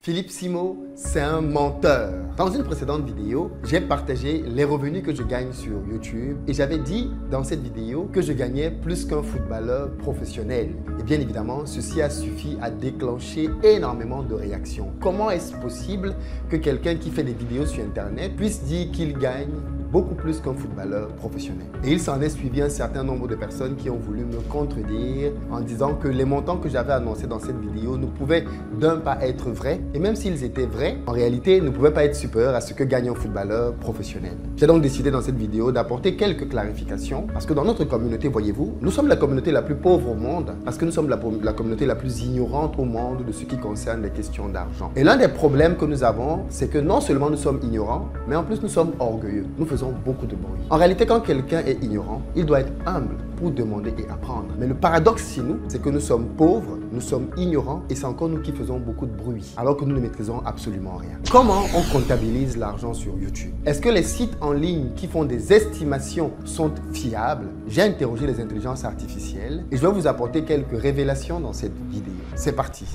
Philippe Simo, c'est un menteur. Dans une précédente vidéo, j'ai partagé les revenus que je gagne sur YouTube et j'avais dit dans cette vidéo que je gagnais plus qu'un footballeur professionnel. Et bien évidemment, ceci a suffi à déclencher énormément de réactions. Comment est-ce possible que quelqu'un qui fait des vidéos sur Internet puisse dire qu'il gagne beaucoup plus qu'un footballeur professionnel? Et il s'en est suivi un certain nombre de personnes qui ont voulu me contredire en disant que les montants que j'avais annoncés dans cette vidéo ne pouvaient d'un pas être vrais, et même s'ils étaient vrais, en réalité ne pouvaient pas être supérieurs à ce que gagne un footballeur professionnel. J'ai donc décidé dans cette vidéo d'apporter quelques clarifications parce que dans notre communauté, voyez-vous, nous sommes la communauté la plus pauvre au monde parce que nous sommes la communauté la plus ignorante au monde de ce qui concerne les questions d'argent. Et l'un des problèmes que nous avons, c'est que non seulement nous sommes ignorants, mais en plus nous sommes orgueilleux. Nous faisons beaucoup de bruit. En réalité, quand quelqu'un est ignorant, il doit être humble pour demander et apprendre. Mais le paradoxe chez nous, c'est que nous sommes pauvres, nous sommes ignorants et c'est encore nous qui faisons beaucoup de bruit, alors que nous ne maîtrisons absolument rien. Comment on comptabilise l'argent sur YouTube? Est-ce que les sites en ligne qui font des estimations sont fiables? J'ai interrogé les intelligences artificielles et je vais vous apporter quelques révélations dans cette vidéo. C'est parti!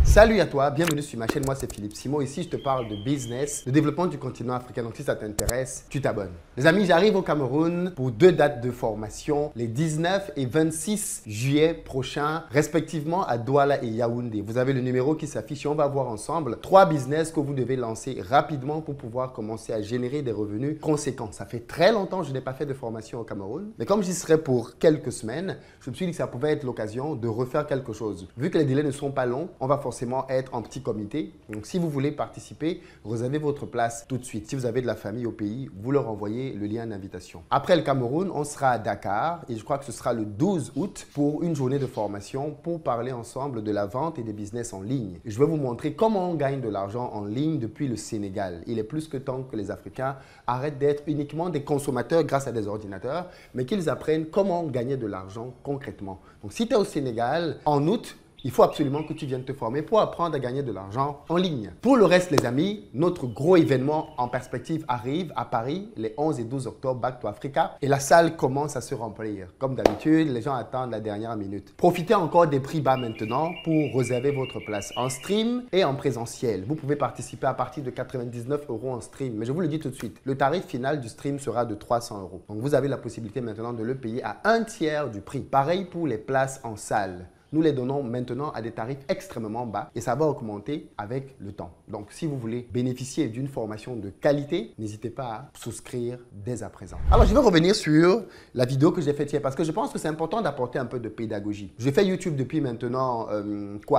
Salut à toi, bienvenue sur ma chaîne, moi c'est Philippe Simo. Ici je te parle de business, de développement du continent africain. Donc si ça t'intéresse, tu t'abonnes. Les amis, j'arrive au Cameroun pour 2 dates de formation, les 19 et 26 juillet prochains, respectivement à Douala et Yaoundé. Vous avez le numéro qui s'affiche et on va voir ensemble 3 business que vous devez lancer rapidement pour pouvoir commencer à générer des revenus conséquents. Ça fait très longtemps que je n'ai pas fait de formation au Cameroun, mais comme j'y serai pour quelques semaines, je me suis dit que ça pouvait être l'occasion de refaire quelque chose. Vu que les délais ne sont pas longs, on va forcément être en petit comité. Donc, si vous voulez participer, réservez votre place tout de suite. Si vous avez de la famille au pays, vous leur envoyez le lien d'invitation. Après le Cameroun, on sera à Dakar et je crois que ce sera le 12 août pour une journée de formation pour parler ensemble de la vente et des business en ligne. Et je vais vous montrer comment on gagne de l'argent en ligne depuis le Sénégal. Il est plus que temps que les Africains arrêtent d'être uniquement des consommateurs grâce à des ordinateurs, mais qu'ils apprennent comment gagner de l'argent concrètement. Donc, si tu es au Sénégal, en août, il faut absolument que tu viennes te former pour apprendre à gagner de l'argent en ligne. Pour le reste, les amis, notre gros événement en perspective arrive à Paris les 11 et 12 octobre, Back to Africa. Et la salle commence à se remplir. Comme d'habitude, les gens attendent la dernière minute. Profitez encore des prix bas maintenant pour réserver votre place en stream et en présentiel. Vous pouvez participer à partir de 99 € en stream. Mais je vous le dis tout de suite, le tarif final du stream sera de 300 €. Donc vous avez la possibilité maintenant de le payer à un tiers du prix. Pareil pour les places en salle. Nous les donnons maintenant à des tarifs extrêmement bas et ça va augmenter avec le temps. Donc, si vous voulez bénéficier d'une formation de qualité, n'hésitez pas à souscrire dès à présent. Alors, je vais revenir sur la vidéo que j'ai faite hier parce que je pense que c'est important d'apporter un peu de pédagogie. Je fais YouTube depuis maintenant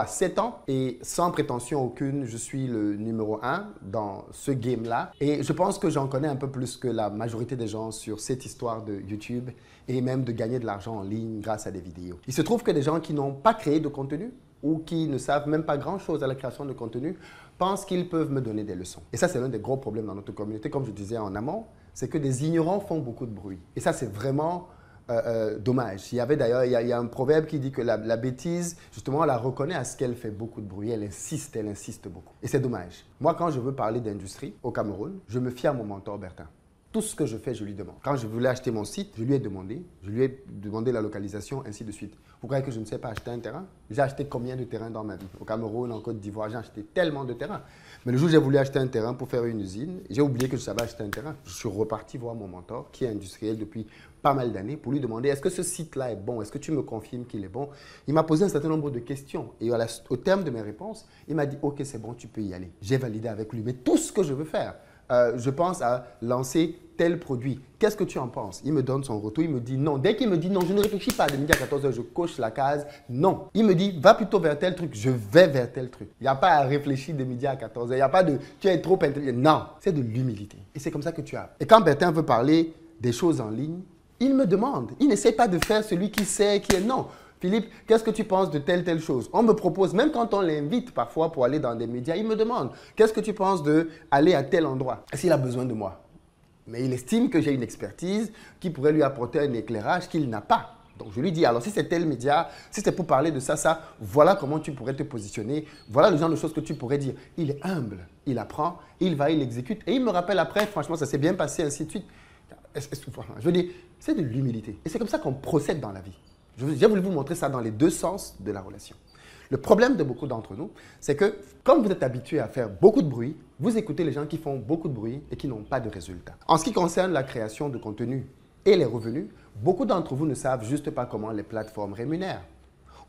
7 ans et sans prétention aucune, je suis le numéro 1 dans ce game-là. Et je pense que j'en connais un peu plus que la majorité des gens sur cette histoire de YouTube et même de gagner de l'argent en ligne grâce à des vidéos. Il se trouve que des gens qui n'ont pas créé de contenu ou qui ne savent même pas grand-chose à la création de contenu pensent qu'ils peuvent me donner des leçons. Et ça, c'est l'un des gros problèmes dans notre communauté, comme je disais en amont, c'est que des ignorants font beaucoup de bruit. Et ça, c'est vraiment dommage. Il y avait d'ailleurs, il y a un proverbe qui dit que la bêtise, justement, on la reconnaît à ce qu'elle fait beaucoup de bruit. Elle insiste beaucoup. Et c'est dommage. Moi, quand je veux parler d'industrie au Cameroun, je me fie à mon mentor Bertin. Tout ce que je fais, je lui demande. Quand je voulais acheter mon site, je lui ai demandé la localisation, ainsi de suite. Vous croyez que je ne sais pas acheter un terrain? J'ai acheté combien de terrains dans ma vie? Au Cameroun, en Côte d'Ivoire, j'ai acheté tellement de terrains. Mais le jour où j'ai voulu acheter un terrain pour faire une usine, j'ai oublié que je savais acheter un terrain. Je suis reparti voir mon mentor, qui est industriel depuis pas mal d'années, pour lui demander est-ce que ce site-là est bon? Est-ce que tu me confirmes qu'il est bon? Il m'a posé un certain nombre de questions. Et au terme de mes réponses, il m'a dit ok, c'est bon, tu peux y aller. J'ai validé avec lui. Mais tout ce que je veux faire, je pense à lancer tel produit. Qu'est-ce que tu en penses? Il me donne son retour, il me dit non. Dès qu'il me dit non, je ne réfléchis pas de midi à 14 h, je coche la case non. Il me dit va plutôt vers tel truc, je vais vers tel truc. Il n'y a pas à réfléchir de midi à 14 h, il n'y a pas de tu es trop intelligent. Non, c'est de l'humilité. Et c'est comme ça que tu as. Et quand Bertin veut parler des choses en ligne, il me demande. Il n'essaie pas de faire celui qui sait, qui est non. Philippe, qu'est-ce que tu penses de telle chose? On me propose, même quand on l'invite parfois pour aller dans des médias, il me demande, qu'est-ce que tu penses d'aller à tel endroit? S'il a besoin de moi. Mais il estime que j'ai une expertise qui pourrait lui apporter un éclairage qu'il n'a pas. Donc je lui dis, alors si c'est tel média, si c'est pour parler de ça, voilà comment tu pourrais te positionner, voilà le genre de choses que tu pourrais dire. Il est humble, il apprend, il va, il exécute. Et il me rappelle après, franchement, ça s'est bien passé, ainsi de suite. Je veux dire, c'est de l'humilité. Et c'est comme ça qu'on procède dans la vie. J'ai voulu vous montrer ça dans les deux sens de la relation. Le problème de beaucoup d'entre nous, c'est que comme vous êtes habitué à faire beaucoup de bruit, vous écoutez les gens qui font beaucoup de bruit et qui n'ont pas de résultats. En ce qui concerne la création de contenu et les revenus, beaucoup d'entre vous ne savent juste pas comment les plateformes rémunèrent.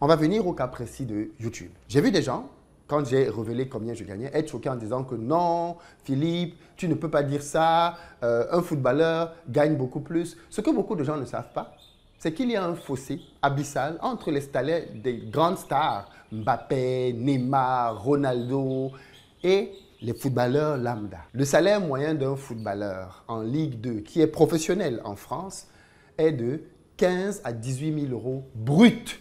On va venir au cas précis de YouTube. J'ai vu des gens, quand j'ai révélé combien je gagnais, être choqués en disant que non, Philippe, tu ne peux pas dire ça, un footballeur gagne beaucoup plus. Ce que beaucoup de gens ne savent pas, c'est qu'il y a un fossé abyssal entre les salaires des grandes stars, Mbappé, Neymar, Ronaldo et les footballeurs lambda. Le salaire moyen d'un footballeur en Ligue 2 qui est professionnel en France est de 15 à 18 000 euros brut.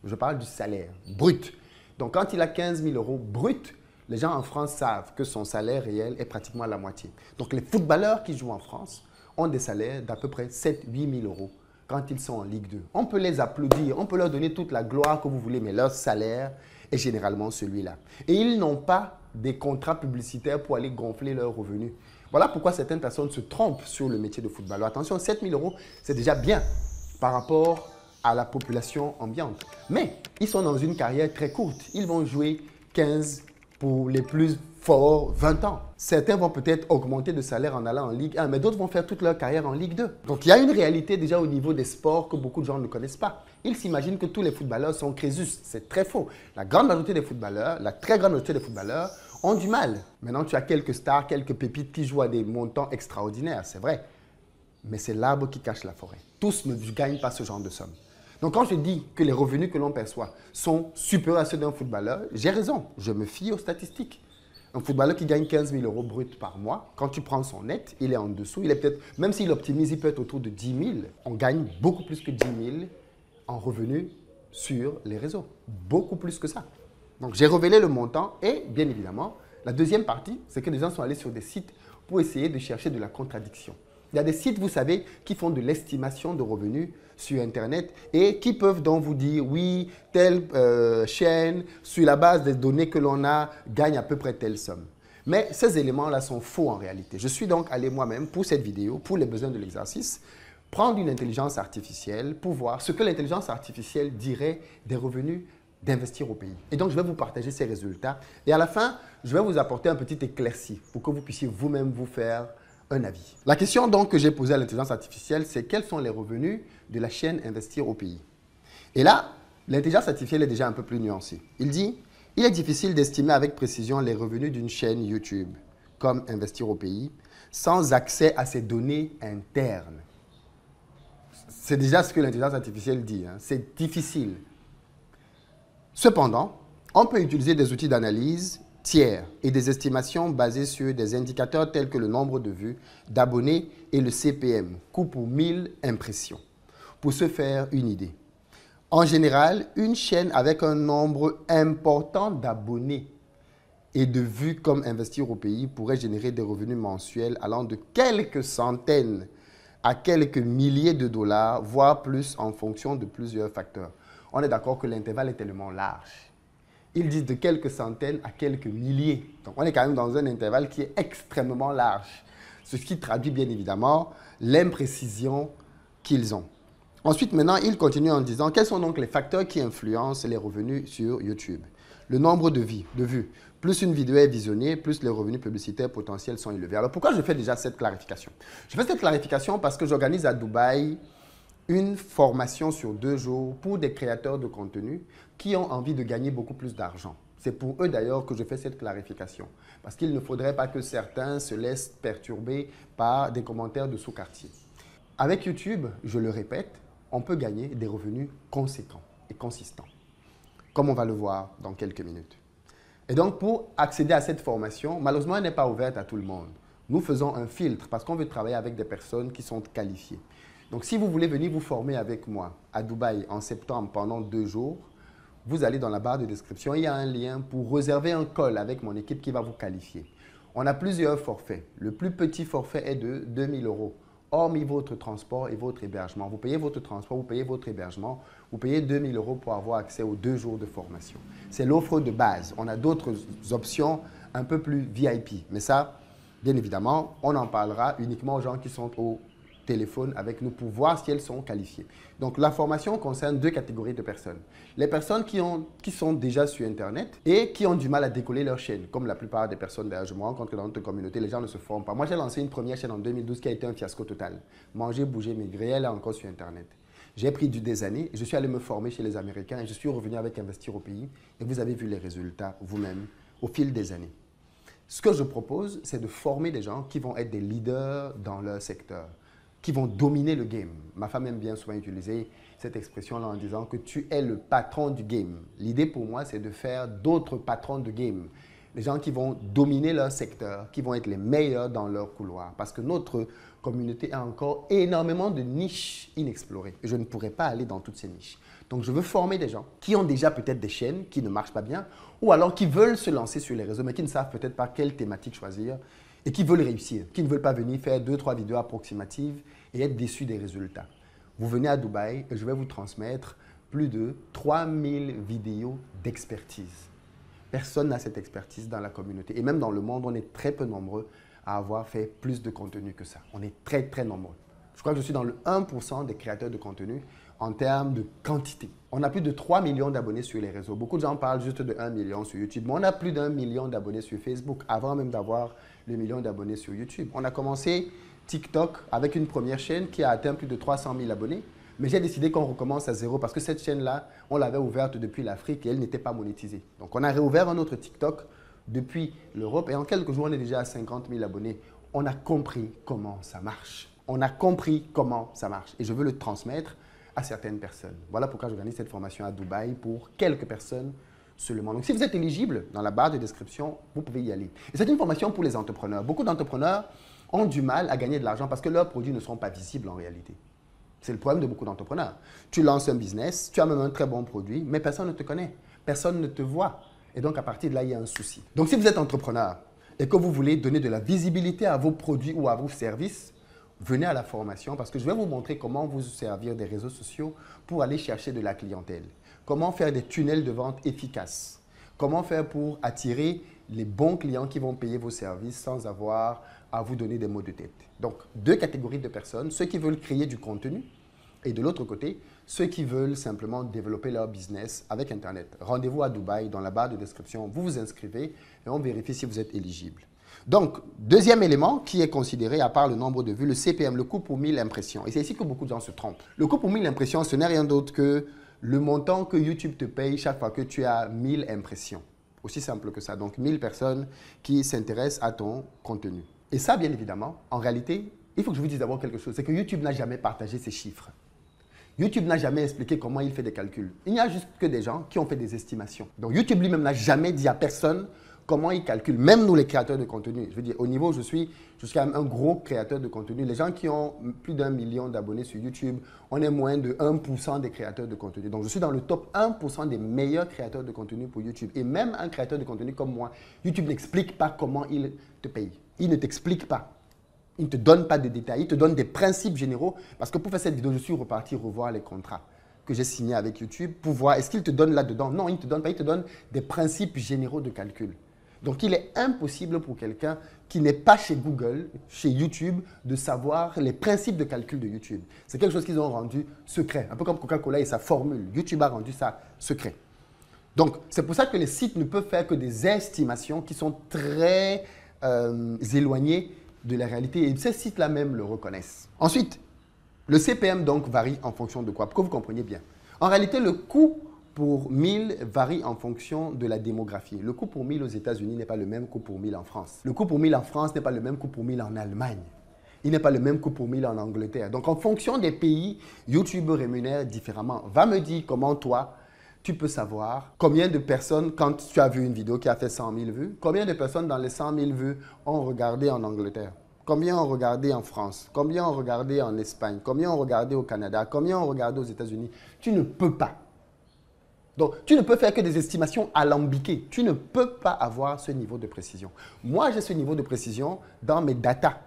Je parle du salaire brut. Donc quand il a 15 000 euros brut, les gens en France savent que son salaire réel est pratiquement la moitié. Donc les footballeurs qui jouent en France ont des salaires d'à peu près 7 000 à 8 000 euros quand ils sont en Ligue 2. On peut les applaudir, on peut leur donner toute la gloire que vous voulez, mais leur salaire est généralement celui-là. Et ils n'ont pas des contrats publicitaires pour aller gonfler leurs revenus. Voilà pourquoi certaines personnes se trompent sur le métier de footballeur. Attention, 7 000 euros, c'est déjà bien par rapport à la population ambiante. Mais ils sont dans une carrière très courte. Ils vont jouer 15 pour les plus forts 20 ans. Certains vont peut-être augmenter de salaire en allant en Ligue 1, mais d'autres vont faire toute leur carrière en Ligue 2. Donc il y a une réalité déjà au niveau des sports que beaucoup de gens ne connaissent pas. Ils s'imaginent que tous les footballeurs sont Crésus. C'est très faux. La grande majorité des footballeurs, la très grande majorité des footballeurs ont du mal. Maintenant, tu as quelques stars, quelques pépites qui jouent à des montants extraordinaires, c'est vrai. Mais c'est l'arbre qui cache la forêt. Tous ne gagnent pas ce genre de somme. Donc quand je dis que les revenus que l'on perçoit sont supérieurs à ceux d'un footballeur, j'ai raison. Je me fie aux statistiques. Un footballeur qui gagne 15 000 euros brut par mois, quand tu prends son net, il est en dessous. Il est peut-être, même s'il optimise, il peut être autour de 10 000. On gagne beaucoup plus que 10 000 en revenus sur les réseaux. Beaucoup plus que ça. Donc j'ai révélé le montant et bien évidemment, la deuxième partie, c'est que les gens sont allés sur des sites pour essayer de chercher de la contradiction. Il y a des sites, vous savez, qui font de l'estimation de revenus sur Internet et qui peuvent donc vous dire, oui, telle chaîne, sur la base des données que l'on a, gagne à peu près telle somme. Mais ces éléments-là sont faux en réalité. Je suis donc allé moi-même pour cette vidéo, pour les besoins de l'exercice, prendre une intelligence artificielle pour voir ce que l'intelligence artificielle dirait des revenus d'investir au pays. Et donc, je vais vous partager ces résultats. Et à la fin, je vais vous apporter un petit éclairci pour que vous puissiez vous-même vous faire un avis. La question donc que j'ai posée à l'intelligence artificielle, c'est quels sont les revenus de la chaîne Investir au pays? Et là, l'intelligence artificielle est déjà un peu plus nuancée. Il dit, il est difficile d'estimer avec précision les revenus d'une chaîne YouTube, comme Investir au pays, sans accès à ces données internes. C'est déjà ce que l'intelligence artificielle dit, hein. C'est difficile. Cependant, on peut utiliser des outils d'analyse tiers et des estimations basées sur des indicateurs tels que le nombre de vues, d'abonnés et le CPM, coût pour 1000 impressions, pour se faire une idée. En général, une chaîne avec un nombre important d'abonnés et de vues comme Investir au pays pourrait générer des revenus mensuels allant de quelques centaines à quelques milliers de dollars, voire plus en fonction de plusieurs facteurs. On est d'accord que l'intervalle est tellement large. Ils disent de quelques centaines à quelques milliers. Donc, on est quand même dans un intervalle qui est extrêmement large. Ce qui traduit bien évidemment l'imprécision qu'ils ont. Ensuite, maintenant, ils continuent en disant quels sont donc les facteurs qui influencent les revenus sur YouTube. Le nombre de vues. Plus une vidéo est visionnée, plus les revenus publicitaires potentiels sont élevés. Alors, pourquoi je fais déjà cette clarification? Je fais cette clarification parce que j'organise à Dubaï une formation sur 2 jours pour des créateurs de contenu qui ont envie de gagner beaucoup plus d'argent. C'est pour eux d'ailleurs que je fais cette clarification. Parce qu'il ne faudrait pas que certains se laissent perturber par des commentaires de sous-quartier. Avec YouTube, je le répète, on peut gagner des revenus conséquents et consistants, comme on va le voir dans quelques minutes. Et donc, pour accéder à cette formation, malheureusement, elle n'est pas ouverte à tout le monde. Nous faisons un filtre parce qu'on veut travailler avec des personnes qui sont qualifiées. Donc, si vous voulez venir vous former avec moi à Dubaï en septembre pendant 2 jours, vous allez dans la barre de description, il y a un lien pour réserver un call avec mon équipe qui va vous qualifier. On a plusieurs forfaits. Le plus petit forfait est de 2 000 euros, hormis votre transport et votre hébergement. Vous payez votre transport, vous payez votre hébergement, vous payez 2 000 euros pour avoir accès aux 2 jours de formation. C'est l'offre de base. On a d'autres options un peu plus VIP. Mais ça, bien évidemment, on en parlera uniquement aux gens qui sont au téléphone avec nous pour voir si elles sont qualifiées. Donc, la formation concerne deux catégories de personnes. Les personnes qui sont déjà sur Internet et qui ont du mal à décoller leur chaîne. Comme la plupart des personnes, d'ailleurs, je me rends compte que dans notre communauté, les gens ne se forment pas. Moi, j'ai lancé une première chaîne en 2012 qui a été un fiasco total. Manger, bouger, maigrir, elle est encore sur Internet. J'ai pris des années, je suis allé me former chez les Américains et je suis revenu avec Investir au pays. Et vous avez vu les résultats vous-même au fil des années. Ce que je propose, c'est de former des gens qui vont être des leaders dans leur secteur, qui vont dominer le game. Ma femme aime bien souvent utiliser cette expression-là en disant que tu es le patron du game. L'idée pour moi, c'est de faire d'autres patrons de game. Les gens qui vont dominer leur secteur, qui vont être les meilleurs dans leur couloir. Parce que notre communauté a encore énormément de niches inexplorées. Et je ne pourrais pas aller dans toutes ces niches. Donc, je veux former des gens qui ont déjà peut-être des chaînes qui ne marchent pas bien ou alors qui veulent se lancer sur les réseaux mais qui ne savent peut-être pas quelle thématique choisir et qui veulent réussir, qui ne veulent pas venir faire 2-3 vidéos approximatives et être déçus des résultats. Vous venez à Dubaï et je vais vous transmettre plus de 3000 vidéos d'expertise. Personne n'a cette expertise dans la communauté. Et même dans le monde, on est très peu nombreux à avoir fait plus de contenu que ça. On est très, très nombreux. Je crois que je suis dans le 1% des créateurs de contenu en termes de quantité. On a plus de 3 millions d'abonnés sur les réseaux. Beaucoup de gens parlent juste de 1 million sur YouTube. Mais on a plus d'1 million d'abonnés sur Facebook avant même d'avoir le million d'abonnés sur YouTube. On a commencé TikTok avec une première chaîne qui a atteint plus de 300 000 abonnés. Mais j'ai décidé qu'on recommence à zéro parce que cette chaîne-là, on l'avait ouverte depuis l'Afrique et elle n'était pas monétisée. Donc, on a réouvert un autre TikTok depuis l'Europe et en quelques jours, on est déjà à 50 000 abonnés. On a compris comment ça marche. On a compris comment ça marche et je veux le transmettre à certaines personnes. Voilà pourquoi j'organise cette formation à Dubaï pour quelques personnes seulement. Donc, si vous êtes éligible, dans la barre de description, vous pouvez y aller. Et c'est une formation pour les entrepreneurs. Beaucoup d'entrepreneurs ont du mal à gagner de l'argent parce que leurs produits ne sont pas visibles en réalité. C'est le problème de beaucoup d'entrepreneurs. Tu lances un business, tu as même un très bon produit, mais personne ne te connaît, personne ne te voit. Et donc, à partir de là, il y a un souci. Donc, si vous êtes entrepreneur et que vous voulez donner de la visibilité à vos produits ou à vos services, venez à la formation parce que je vais vous montrer comment vous servir des réseaux sociaux pour aller chercher de la clientèle. Comment faire des tunnels de vente efficaces. Comment faire pour attirer les bons clients qui vont payer vos services sans avoir à vous donner des maux de tête. Donc, deux catégories de personnes, ceux qui veulent créer du contenu et de l'autre côté, ceux qui veulent simplement développer leur business avec Internet. Rendez-vous à Dubaï, dans la barre de description, vous vous inscrivez et on vérifie si vous êtes éligible. Donc, deuxième élément qui est considéré, à part le nombre de vues, le CPM, le coût pour 1000 impressions. Et c'est ici que beaucoup de gens se trompent. Le coût pour 1000 impressions, ce n'est rien d'autre que le montant que YouTube te paye chaque fois que tu as 1000 impressions. Aussi simple que ça. Donc, 1000 personnes qui s'intéressent à ton contenu. Et ça, bien évidemment, en réalité, il faut que je vous dise d'abord quelque chose. C'est que YouTube n'a jamais partagé ces chiffres. YouTube n'a jamais expliqué comment il fait des calculs. Il n'y a juste que des gens qui ont fait des estimations. Donc, YouTube lui-même n'a jamais dit à personne comment il calcule. Même nous, les créateurs de contenu. Je veux dire, au niveau où je suis quand même un gros créateur de contenu. Les gens qui ont plus d'1 million d'abonnés sur YouTube, on est moins de 1% des créateurs de contenu. Donc, je suis dans le top 1% des meilleurs créateurs de contenu pour YouTube. Et même un créateur de contenu comme moi, YouTube n'explique pas comment il te paye. Il ne t'explique pas. Il ne te donne pas de détails. Il te donne des principes généraux. Parce que pour faire cette vidéo, je suis reparti revoir les contrats que j'ai signés avec YouTube pour voir est-ce qu'il te donne là-dedans. Non, il ne te donne pas. Il te donne des principes généraux de calcul. Donc, il est impossible pour quelqu'un qui n'est pas chez Google, chez YouTube, de savoir les principes de calcul de YouTube. C'est quelque chose qu'ils ont rendu secret. Un peu comme Coca-Cola et sa formule. YouTube a rendu ça secret. Donc, c'est pour ça que les sites ne peuvent faire que des estimations qui sont très éloignées de la réalité. Et ces sites-là même le reconnaissent. Ensuite, le CPM donc varie en fonction de quoi? Pour que vous compreniez bien. En réalité, le coût pour 1000 varie en fonction de la démographie. Le coût pour 1000 aux États-Unis n'est pas le même coût pour 1000 en France. Le coût pour 1000 en France n'est pas le même coût pour 1000 en Allemagne. Il n'est pas le même coût pour 1000 en Angleterre. Donc, en fonction des pays, YouTube rémunère différemment. Va me dire comment toi, tu peux savoir combien de personnes, quand tu as vu une vidéo qui a fait 100 000 vues, combien de personnes dans les 100 000 vues ont regardé en Angleterre? Combien ont regardé en France? Combien ont regardé en Espagne? Combien ont regardé au Canada? Combien ont regardé aux États-Unis? Tu ne peux pas. Donc, tu ne peux faire que des estimations alambiquées. Tu ne peux pas avoir ce niveau de précision. Moi, j'ai ce niveau de précision dans mes datas.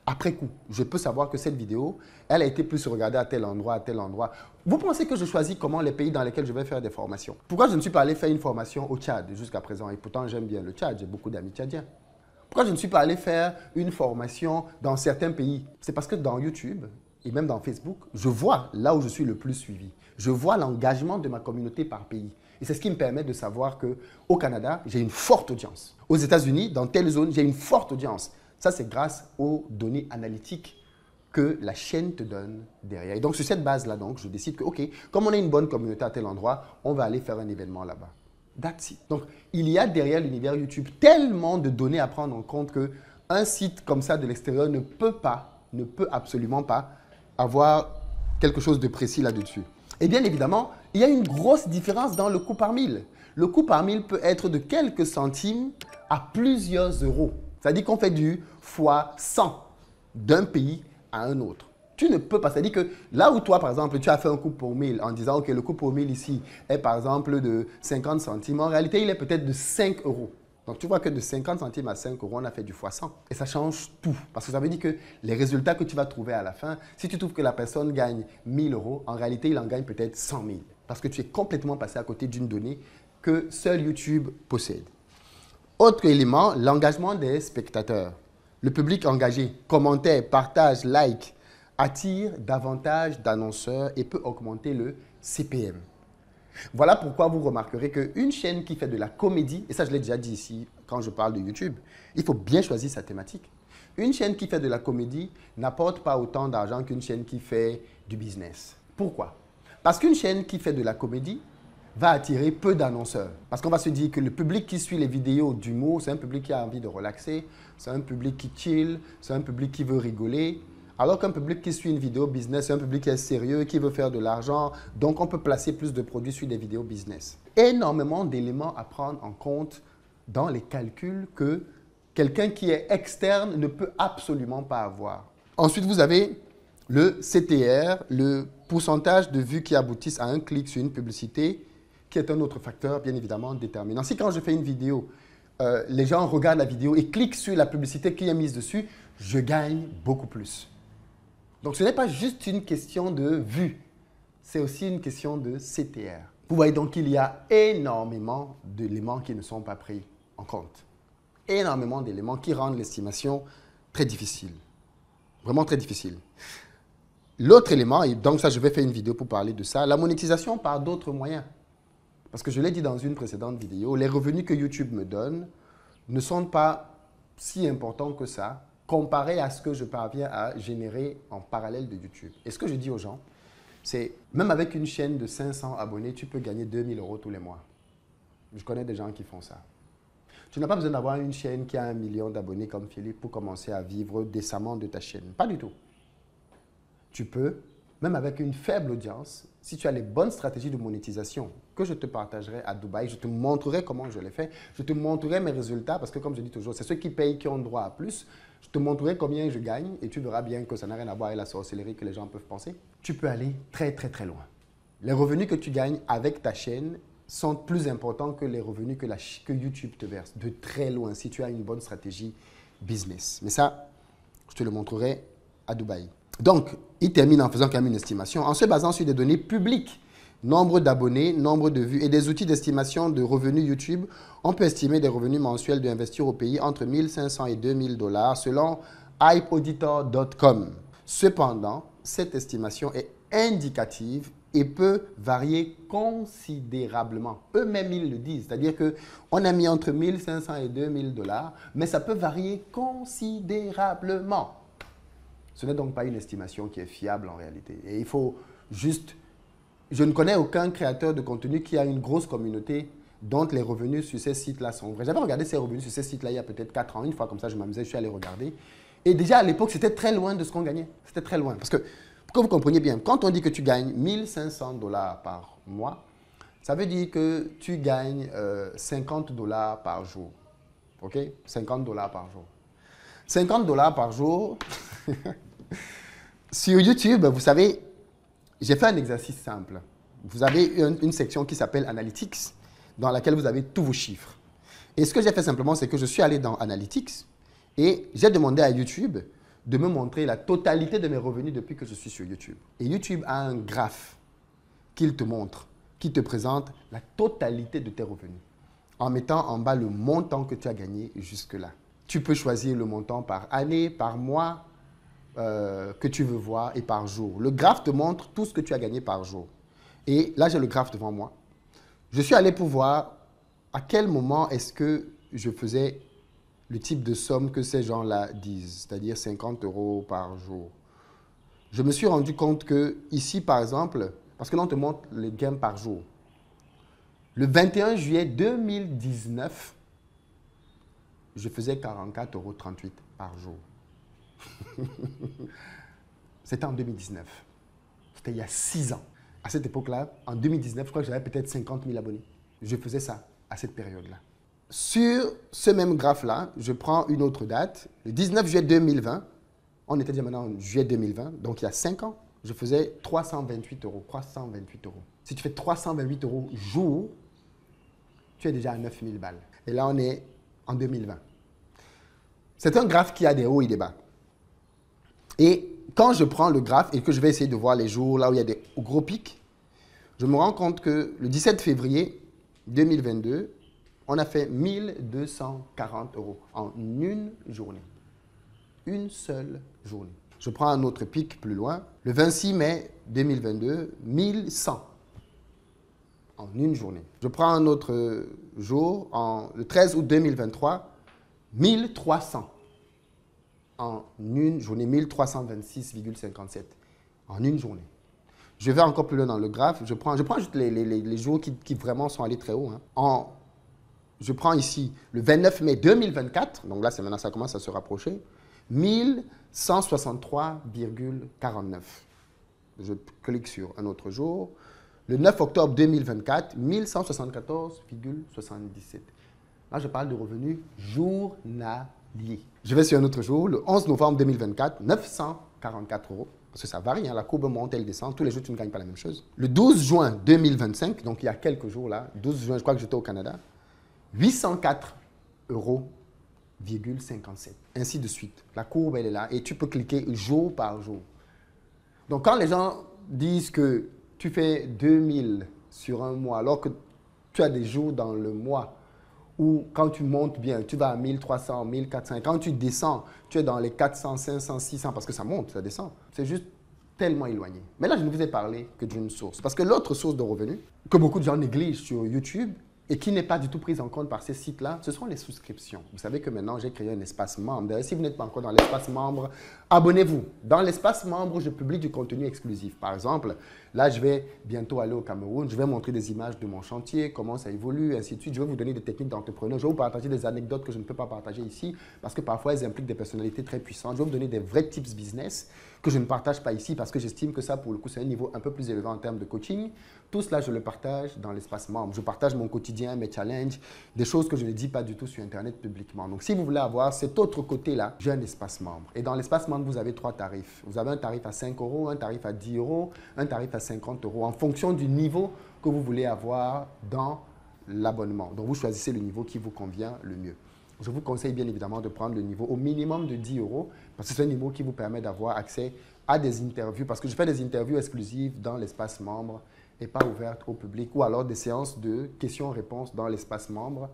Après coup, je peux savoir que cette vidéo, elle a été plus regardée à tel endroit, à tel endroit. Vous pensez que je choisis comment les pays dans lesquels je vais faire des formations? Pourquoi je ne suis pas allé faire une formation au Tchad jusqu'à présent? Et pourtant, j'aime bien le Tchad. J'ai beaucoup d'amis tchadiens. Pourquoi je ne suis pas allé faire une formation dans certains pays? C'est parce que dans YouTube et même dans Facebook, je vois là où je suis le plus suivi. Je vois l'engagement de ma communauté par pays. Et c'est ce qui me permet de savoir qu'au Canada, j'ai une forte audience. Aux États-Unis, dans telle zone, j'ai une forte audience. Ça, c'est grâce aux données analytiques que la chaîne te donne derrière. Et donc, sur cette base-là, donc, je décide que, OK, comme on a une bonne communauté à tel endroit, on va aller faire un événement là-bas. That's it. Donc, il y a derrière l'univers YouTube tellement de données à prendre en compte qu'un site comme ça de l'extérieur ne peut absolument pas avoir quelque chose de précis là-dessus. Et bien évidemment, il y a une grosse différence dans le coût par mille. Le coût par mille peut être de quelques centimes à plusieurs euros. C'est-à-dire qu'on fait du fois 100 d'un pays à un autre. Tu ne peux pas. C'est-à-dire que là où toi, par exemple, tu as fait un coût pour 1000 en disant, OK, le coût pour 1000 ici est par exemple de 50 centimes. En réalité, il est peut-être de 5 euros. Donc, tu vois que de 50 centimes à 5 euros, on a fait du fois 100. Et ça change tout. Parce que ça veut dire que les résultats que tu vas trouver à la fin, si tu trouves que la personne gagne 1000 euros, en réalité, il en gagne peut-être 100 000. Parce que tu es complètement passé à côté d'une donnée que seul YouTube possède. Autre élément, l'engagement des spectateurs. Le public engagé, commentaire, partage, like, attire davantage d'annonceurs et peut augmenter le CPM. Voilà pourquoi vous remarquerez qu'une chaîne qui fait de la comédie, et ça je l'ai déjà dit ici quand je parle de YouTube, il faut bien choisir sa thématique. Une chaîne qui fait de la comédie n'apporte pas autant d'argent qu'une chaîne qui fait du business. Pourquoi? Parce qu'une chaîne qui fait de la comédie va attirer peu d'annonceurs. Parce qu'on va se dire que le public qui suit les vidéos d'humour, c'est un public qui a envie de relaxer, c'est un public qui chill, c'est un public qui veut rigoler. Alors qu'un public qui suit une vidéo business, c'est un public qui est sérieux, qui veut faire de l'argent. Donc, on peut placer plus de produits sur des vidéos business. Énormément d'éléments à prendre en compte dans les calculs que quelqu'un qui est externe ne peut absolument pas avoir. Ensuite, vous avez le CTR, le pourcentage de vues qui aboutissent à un clic sur une publicité, qui est un autre facteur, bien évidemment, déterminant. Si quand je fais une vidéo, les gens regardent la vidéo et cliquent sur la publicité qui est mise dessus, je gagne beaucoup plus. Donc, ce n'est pas juste une question de vue, c'est aussi une question de CTR. Vous voyez donc qu'il y a énormément d'éléments qui ne sont pas pris en compte. Énormément d'éléments qui rendent l'estimation très difficile. Vraiment très difficile. L'autre élément, et donc ça, je vais faire une vidéo pour parler de ça, la monétisation par d'autres moyens. Parce que je l'ai dit dans une précédente vidéo, les revenus que YouTube me donne ne sont pas si importants que ça, comparé à ce que je parviens à générer en parallèle de YouTube. Et ce que je dis aux gens, c'est même avec une chaîne de 500 abonnés, tu peux gagner 2000 euros tous les mois. Je connais des gens qui font ça. Tu n'as pas besoin d'avoir une chaîne qui a 1 million d'abonnés comme Philippe pour commencer à vivre décemment de ta chaîne. Pas du tout. Tu peux, même avec une faible audience, si tu as les bonnes stratégies de monétisation que je te partagerai à Dubaï, je te montrerai comment je les fais, je te montrerai mes résultats parce que comme je dis toujours, c'est ceux qui payent qui ont droit à plus. Je te montrerai combien je gagne et tu verras bien que ça n'a rien à voir avec la sorcellerie que les gens peuvent penser. Tu peux aller très très très loin. Les revenus que tu gagnes avec ta chaîne sont plus importants que les revenus que YouTube te verse. De très loin si tu as une bonne stratégie business. Mais ça, je te le montrerai à Dubaï. Donc, il termine en faisant quand même une estimation en se basant sur des données publiques. Nombre d'abonnés, nombre de vues et des outils d'estimation de revenus YouTube. On peut estimer des revenus mensuels d'investir au pays entre 1500 et 2000 $ selon hypeauditor.com. Cependant, cette estimation est indicative et peut varier considérablement. Eux-mêmes, ils le disent. C'est-à-dire qu'on a mis entre 1500 et 2000 $, mais ça peut varier considérablement. Ce n'est donc pas une estimation qui est fiable en réalité. Et il faut juste... Je ne connais aucun créateur de contenu qui a une grosse communauté dont les revenus sur ces sites-là sont vrais. J'avais regardé ces revenus sur ces sites-là il y a peut-être 4 ans. Une fois comme ça, je m'amusais, je suis allé regarder. Et déjà à l'époque, c'était très loin de ce qu'on gagnait. C'était très loin. Parce que, pour que vous compreniez bien, quand on dit que tu gagnes 1500 $ par mois, ça veut dire que tu gagnes 50 $ par jour. OK? 50 $ par jour. 50 $ par jour... Sur YouTube, vous savez, j'ai fait un exercice simple. Vous avez une section qui s'appelle Analytics, dans laquelle vous avez tous vos chiffres. Et ce que j'ai fait simplement, c'est que je suis allé dans Analytics et j'ai demandé à YouTube de me montrer la totalité de mes revenus depuis que je suis sur YouTube. Et YouTube a un graphe qu'il te montre, qui te présente la totalité de tes revenus, en mettant en bas le montant que tu as gagné jusque-là. Tu peux choisir le montant par année, par mois que tu veux voir et par jour. Le graphe te montre tout ce que tu as gagné par jour. Et là, j'ai le graphe devant moi. Je suis allé pour voir à quel moment est-ce que je faisais le type de somme que ces gens-là disent, c'est-à-dire 50 € par jour. Je me suis rendu compte que ici, par exemple, parce que là, on te montre les gains par jour. Le 21 juillet 2019, je faisais 44,38 € par jour. C'était en 2019. C'était il y a 6 ans. À cette époque-là, en 2019, je crois que j'avais peut-être 50 000 abonnés. Je faisais ça à cette période-là. Sur ce même graphe-là, je prends une autre date, le 19 juillet 2020. On était déjà maintenant en juillet 2020, donc il y a 5 ans, je faisais 328 €. 328 €. Si tu fais 328 € jour, tu es déjà à 9 000 balles. Et là, on est en 2020. C'est un graphe qui a des hauts et des bas. Et quand je prends le graphe et que je vais essayer de voir les jours là où il y a des gros pics, je me rends compte que le 17 février 2022, on a fait 1 240 € en une journée. Une seule journée. Je prends un autre pic plus loin. Le 26 mai 2022, 1100 en une journée. Je prends un autre jour, le 13 août 2023, 1300 en une journée, 1326,57 en une journée. Je vais encore plus loin dans le graphe. Je prends juste les jours qui vraiment sont allés très haut. Hein. Je prends ici le 29 mai 2024, donc là, maintenant, ça commence à se rapprocher, 1163,49. Je clique sur un autre jour. Le 9 octobre 2024, 1174,77. Là, je parle de revenus journaliers. Je vais sur un autre jour, le 11 novembre 2024, 944 €. Parce que ça varie, hein, la courbe monte, elle descend. Tous les jours, tu ne gagnes pas la même chose. Le 12 juin 2025, donc il y a quelques jours là, 12 juin, je crois que j'étais au Canada, 804,57 €. Ainsi de suite. La courbe, elle est là et tu peux cliquer jour par jour. Donc, quand les gens disent que tu fais 2000 sur un mois, alors que tu as des jours dans le mois où, quand tu montes bien, tu vas à 1300, 1400. Et quand tu descends, tu es dans les 400, 500, 600 parce que ça monte, ça descend. C'est juste tellement éloigné. Mais là, je ne vous ai parlé que d'une source. Parce que l'autre source de revenus que beaucoup de gens négligent sur YouTube, et qui n'est pas du tout prise en compte par ces sites-là, ce sont les souscriptions. Vous savez que maintenant, j'ai créé un espace membre. D'ailleurs, si vous n'êtes pas encore dans l'espace membre, abonnez-vous. Dans l'espace membre, je publie du contenu exclusif. Par exemple, là, je vais bientôt aller au Cameroun. Je vais montrer des images de mon chantier, comment ça évolue, ainsi de suite. Je vais vous donner des techniques d'entrepreneur. Je vais vous partager des anecdotes que je ne peux pas partager ici parce que parfois, elles impliquent des personnalités très puissantes. Je vais vous donner des vrais tips business que je ne partage pas ici parce que j'estime que ça, pour le coup, c'est un niveau un peu plus élevé en termes de coaching. Tout cela, je le partage dans l'espace membre. Je partage mon quotidien, mes challenges, des choses que je ne dis pas du tout sur Internet publiquement. Donc, si vous voulez avoir cet autre côté-là, j'ai un espace membre. Et dans l'espace membre, vous avez 3 tarifs. Vous avez un tarif à 5 €, un tarif à 10 €, un tarif à 50 € en fonction du niveau que vous voulez avoir dans l'abonnement. Donc, vous choisissez le niveau qui vous convient le mieux. Je vous conseille bien évidemment de prendre le niveau au minimum de 10 € parce que c'est un niveau qui vous permet d'avoir accès à des interviews parce que je fais des interviews exclusives dans l'espace membre et pas ouvertes au public ou alors des séances de questions-réponses dans l'espace membre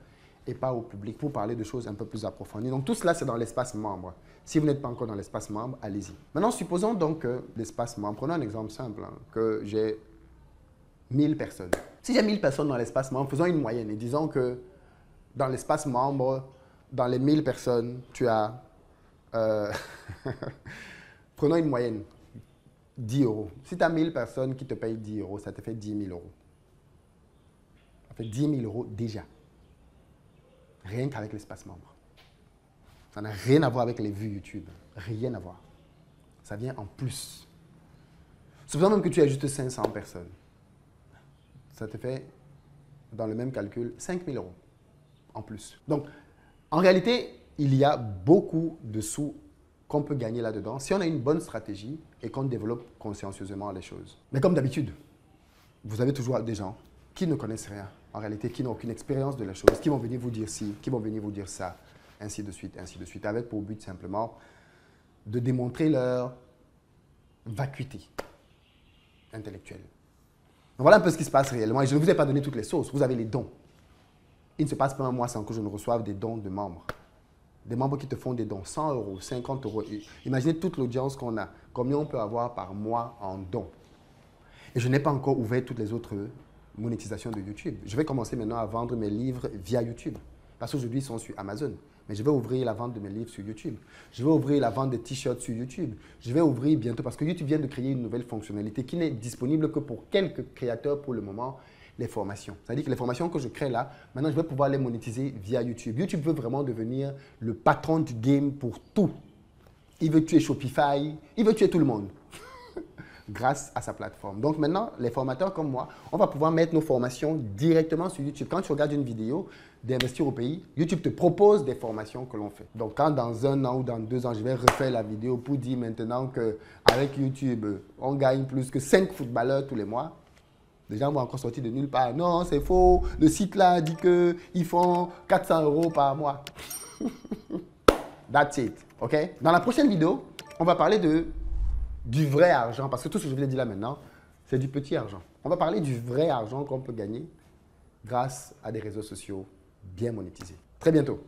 et pas au public pour parler de choses un peu plus approfondies. Donc tout cela, c'est dans l'espace membre. Si vous n'êtes pas encore dans l'espace membre, allez-y. Maintenant, supposons donc que l'espace membre, prenons un exemple simple, hein, que j'ai 1000 personnes. Si j'ai 1000 personnes dans l'espace membre, faisons une moyenne et disons que dans l'espace membre, dans les 1000 personnes, tu as, prenons une moyenne, 10 €. Si tu as 1000 personnes qui te payent 10 €, ça te fait 10 000 €. Ça fait 10 000 € déjà. Rien qu'avec l'espace membre. Ça n'a rien à voir avec les vues YouTube. Rien à voir. Ça vient en plus. Supposons même que tu as juste 500 personnes. Ça te fait, dans le même calcul, 5 000 € en plus. Donc, en réalité, il y a beaucoup de sous qu'on peut gagner là-dedans si on a une bonne stratégie et qu'on développe consciencieusement les choses. Mais comme d'habitude, vous avez toujours des gens qui ne connaissent rien, en réalité, qui n'ont aucune expérience de la chose, qui vont venir vous dire ci, qui vont venir vous dire ça, ainsi de suite, avec pour but simplement de démontrer leur vacuité intellectuelle. Donc voilà un peu ce qui se passe réellement. Et je ne vous ai pas donné toutes les sources, vous avez les dons. Il ne se passe pas un mois sans que je ne reçoive des dons de membres. des membres qui te font des dons, 100 euros, 50 euros. Imaginez toute l'audience qu'on a, combien on peut avoir par mois en dons. Et je n'ai pas encore ouvert toutes les autres monétisations de YouTube. Je vais commencer maintenant à vendre mes livres via YouTube. Parce qu'aujourd'hui, ils sont sur Amazon. Mais je vais ouvrir la vente de mes livres sur YouTube. Je vais ouvrir la vente des t-shirts sur YouTube. Je vais ouvrir bientôt, parce que YouTube vient de créer une nouvelle fonctionnalité qui n'est disponible que pour quelques créateurs pour le moment, les formations. C'est-à-dire que les formations que je crée là, maintenant, je vais pouvoir les monétiser via YouTube. YouTube veut vraiment devenir le patron du game pour tout. Il veut tuer Shopify, il veut tuer tout le monde grâce à sa plateforme. Donc maintenant, les formateurs comme moi, on va pouvoir mettre nos formations directement sur YouTube. Quand tu regardes une vidéo d'Investir au pays, YouTube te propose des formations que l'on fait. Donc quand dans 1 an ou dans 2 ans, je vais refaire la vidéo pour dire maintenant qu'avec YouTube, on gagne plus que 5 footballeurs tous les mois, les gens vont encore sortir de nulle part. Non, c'est faux. Le site là dit qu'ils font 400 euros par mois. That's it. OK? Dans la prochaine vidéo, on va parler du vrai argent. Parce que tout ce que je vous ai dit là maintenant, c'est du petit argent. On va parler du vrai argent qu'on peut gagner grâce à des réseaux sociaux bien monétisés. Très bientôt.